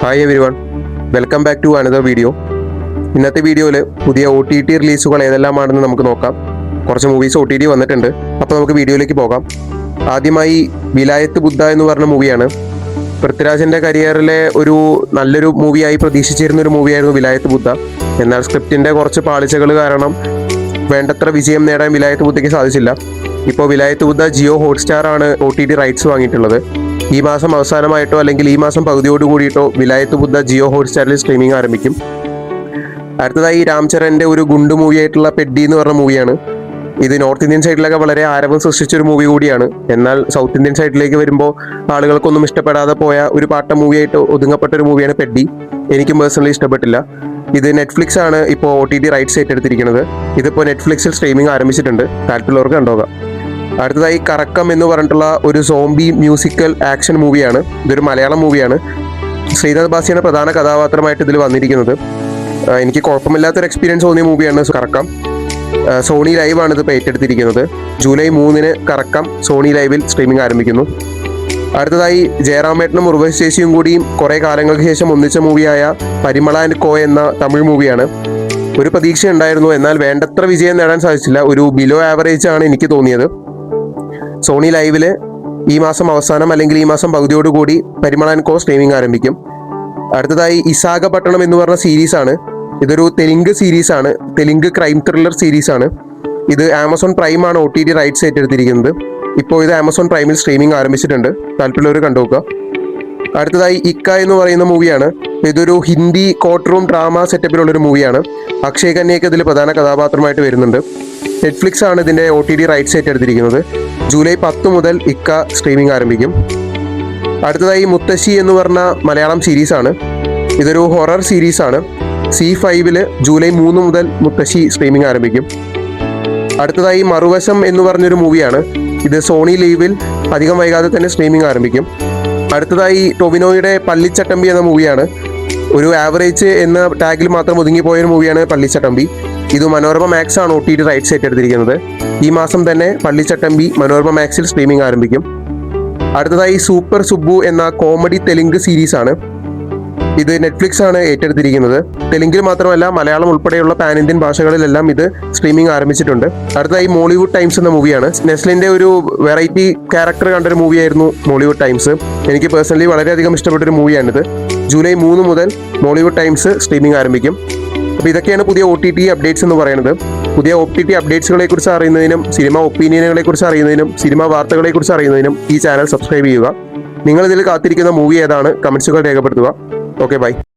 Hi everyone, welcome back to another video. ഇന്നത്തെ വീഡിയോയിൽ പുതിയ OTT റിലീസുകൾ ഏതെല്ലാമാണെന്ന് നമുക്ക് നോക്കാം. കുറച്ച് മൂവീസ് OTT വന്നിട്ടുണ്ട്, അപ്പോൾ നമുക്ക് വീഡിയോയിലേക്ക് പോകാം. ആദ്യമായി വിലായത്ത് ബുദ്ധ എന്ന് പറഞ്ഞ മൂവിയാണ്. പൃഥ്വിരാജിൻ്റെ കരിയറിലെ ഒരു നല്ലൊരു മൂവിയായി പ്രതീക്ഷിച്ചിരുന്ന ഒരു മൂവിയായിരുന്നു വിലായത്ത് ബുദ്ധ. എന്നാൽ സ്ക്രിപ്റ്റിൻ്റെ കുറച്ച് പാളിച്ചകൾ കാരണം വേണ്ടത്ര വിജയം നേടാൻ വിലായത്ത് ബുദ്ധയ്ക്ക് സാധിച്ചില്ല. ഇപ്പോൾ വിലായത്ത് ബുദ്ധ ജിയോ ഹോട്ട്സ്റ്റാർ ആണ് OTT റൈറ്റ്സ് വാങ്ങിയിട്ടുള്ളത്. ഈ മാസം അവസാനമായിട്ടോ അല്ലെങ്കിൽ ഈ മാസം പകുതിയോട് കൂടിയിട്ടോ വിലായത്ത് ബുദ്ധ ജിയോ ഹോട്ട്സ്റ്റാറിൽ സ്ട്രീമിംഗ് ആരംഭിക്കും. അടുത്തതായി രാം ചരൻ്റെ ഒരു ഗുണ്ടു മൂവിയായിട്ടുള്ള പെഡ്ഡി എന്ന് പറഞ്ഞ മൂവിയാണ്. ഇത് നോർത്ത് ഇന്ത്യൻ സൈഡിലൊക്കെ വളരെ ആരവം സൃഷ്ടിച്ചൊരു മൂവി കൂടിയാണ്. എന്നാൽ സൗത്ത് ഇന്ത്യൻ സൈഡിലേക്ക് വരുമ്പോൾ ആളുകൾക്കൊന്നും ഇഷ്ടപ്പെടാതെ പോയ ഒരു പാട്ട മൂവിയായിട്ട് ഒതുങ്ങപ്പെട്ട ഒരു മൂവിയാണ് പെഡ്ഡി. എനിക്കും പേഴ്സണലി ഇഷ്ടപ്പെട്ടില്ല. ഇത് നെറ്റ്ഫ്ലിക്സ് ആണ് ഇപ്പോൾ OTT റൈറ്റ്സ് ഏറ്റെടുത്തിരിക്കുന്നത്. ഇതിപ്പോൾ നെറ്റ്ഫ്ലിക്സിൽ സ്ട്രീമിംഗ് ആരംഭിച്ചിട്ടുണ്ട്, താല്പര്യമുള്ളവർക്ക് കണ്ടോകാം. അടുത്തതായി കറക്കം എന്ന് പറഞ്ഞിട്ടുള്ള ഒരു സോംബി മ്യൂസിക്കൽ ആക്ഷൻ മൂവിയാണ്. ഇതൊരു മലയാളം മൂവിയാണ്. ശ്രീനാഥ് ബാസിയാണ് പ്രധാന കഥാപാത്രമായിട്ട് ഇതിൽ വന്നിരിക്കുന്നത്. എനിക്ക് കുഴപ്പമില്ലാത്തൊരു എക്സ്പീരിയൻസ് തോന്നിയ മൂവിയാണ് കറക്കം. സോണി ലൈവ് ആണ് ഇതിപ്പോൾ ഏറ്റെടുത്തിരിക്കുന്നത്. ജൂലൈ 3 കറക്കം സോണി ലൈവിൽ സ്ട്രീമിംഗ് ആരംഭിക്കുന്നു. അടുത്തതായി ജയറാമേട്ടനും ഉർവശി ചേച്ചിയും കൂടിയും കുറേ കാലങ്ങൾക്ക് ശേഷം ഒന്നിച്ച മൂവിയായ പരിമള ആൻഡ് കോ എന്ന തമിഴ് മൂവിയാണ്. ഒരു പ്രതീക്ഷ ഉണ്ടായിരുന്നു, എന്നാൽ വേണ്ടത്ര വിജയം നേടാൻ സാധിച്ചില്ല. ഒരു ബിലോ ആവറേജ് ആണ് എനിക്ക് തോന്നിയത്. സോണി ലൈവിൽ ഈ മാസം അവസാനം അല്ലെങ്കിൽ ഈ മാസം പകുതിയോടുകൂടി പരിമള ആൻഡ് കോ സ്ട്രീമിംഗ് ആരംഭിക്കും. അടുത്തതായി ഇസാഗപട്ടണം എന്ന് പറഞ്ഞ സീരീസാണ്. ഇതൊരു തെലുങ്ക് സീരീസാണ്, തെലുങ്ക് ക്രൈം ത്രില്ലർ സീരീസാണ്. ഇത് ആമസോൺ പ്രൈമാണ് OTT റൈറ്റ്സ് ഏറ്റെടുത്തിരിക്കുന്നത്. ഇപ്പോൾ ഇത് ആമസോൺ പ്രൈമിൽ സ്ട്രീമിംഗ് ആരംഭിച്ചിട്ടുണ്ട്, താല്പര്യമുള്ളവർ കണ്ടുനോക്കുക. അടുത്തതായി ഇക്ക എന്ന് പറയുന്ന മൂവിയാണ്. ഇതൊരു ഹിന്ദി കോർട്ട് റൂം ഡ്രാമ സെറ്റപ്പിലുള്ളൊരു മൂവിയാണ്. അക്ഷയ് കന്യയ്ക്ക് ഇതിൽ പ്രധാന കഥാപാത്രമായിട്ട് വരുന്നുണ്ട്. നെറ്റ്ഫ്ലിക്സ് ആണ് ഇതിൻ്റെ OTT റൈറ്റ്സ് ഏറ്റെടുത്തിരിക്കുന്നത്. ജൂലൈ 10 മുതൽ ഇക്ക സ്ട്രീമിംഗ് ആരംഭിക്കും. അടുത്തതായി മുത്തശ്ശി എന്ന് പറഞ്ഞ മലയാളം സീരീസാണ്. ഇതൊരു ഹൊറർ സീരീസാണ്. C5 ജൂലൈ 3 മുതൽ മുത്തശ്ശി സ്ട്രീമിംഗ് ആരംഭിക്കും. അടുത്തതായി മറുവശം എന്ന് പറഞ്ഞൊരു മൂവിയാണ്. ഇത് സോണി ലൈവിൽ അധികം വൈകാതെ തന്നെ സ്ട്രീമിംഗ് ആരംഭിക്കും. അടുത്തതായി ടൊവിനോയുടെ പള്ളിച്ചട്ടമ്പി എന്ന മൂവിയാണ്. ഒരു ആവറേജ് എന്ന ടാഗിൽ മാത്രം ഒതുങ്ങിപ്പോയൊരു മൂവിയാണ് പള്ളിച്ചട്ടമ്പി. ഇത് മനോരമ മാക്സ് ആണ് OTT റൈറ്റ്സ് ഏറ്റെടുത്തിരിക്കുന്നത്. ഈ മാസം തന്നെ പള്ളിച്ചട്ടമ്പി മനോരമ മാക്സിൽ സ്ട്രീമിംഗ് ആരംഭിക്കും. അടുത്തതായി സൂപ്പർ സുബ്ബു എന്ന കോമഡി തെലുങ്ക് സീരീസാണ്. ഇത് നെറ്റ്ഫ്ലിക്സ് ആണ് ഏറ്റെടുത്തിരിക്കുന്നത്. തെലുങ്കിൽ മാത്രമല്ല മലയാളം ഉൾപ്പെടെയുള്ള പാൻ ഇന്ത്യൻ ഭാഷകളിലെല്ലാം ഇത് സ്ട്രീമിംഗ് ആരംഭിച്ചിട്ടുണ്ട്. അടുത്തതായി മോളിവുഡ് ടൈംസ് എന്ന മൂവിയാണ്. നെസ്ലിൻ്റെ ഒരു വെറൈറ്റി ക്യാരക്ടർ കണ്ടൊരു മൂവിയായിരുന്നു മോളിവുഡ് ടൈംസ്. എനിക്ക് പേഴ്സണലി വളരെയധികം ഇഷ്ടപ്പെട്ടൊരു മൂവിയാണിത്. ജൂലൈ 3 മുതൽ മോളിവുഡ് ടൈംസ് സ്ട്രീമിംഗ് ആരംഭിക്കും. അപ്പോൾ ഇതൊക്കെയാണ് പുതിയ OTT അപ്ഡേറ്റ്സ് എന്ന് പറയുന്നത്. പുതിയ OTT അപ്ഡേറ്റ്സുകളെ കുറിച്ച് അറിയുന്നതിനും സിനിമ ഒപ്പീനിയനുകളെ കുറിച്ച് അറിയുന്നതിനും സിനിമ വാർത്തകളെ കുറിച്ച് അറിയുന്നതിനും ഈ ചാനൽ സബ്സ്ക്രൈബ് ചെയ്യുക. നിങ്ങളിതിൽ കാത്തിരിക്കുന്ന മൂവി ഏതാണ്? കമൻസുകൾ രേഖപ്പെടുത്തുക. Okay, by.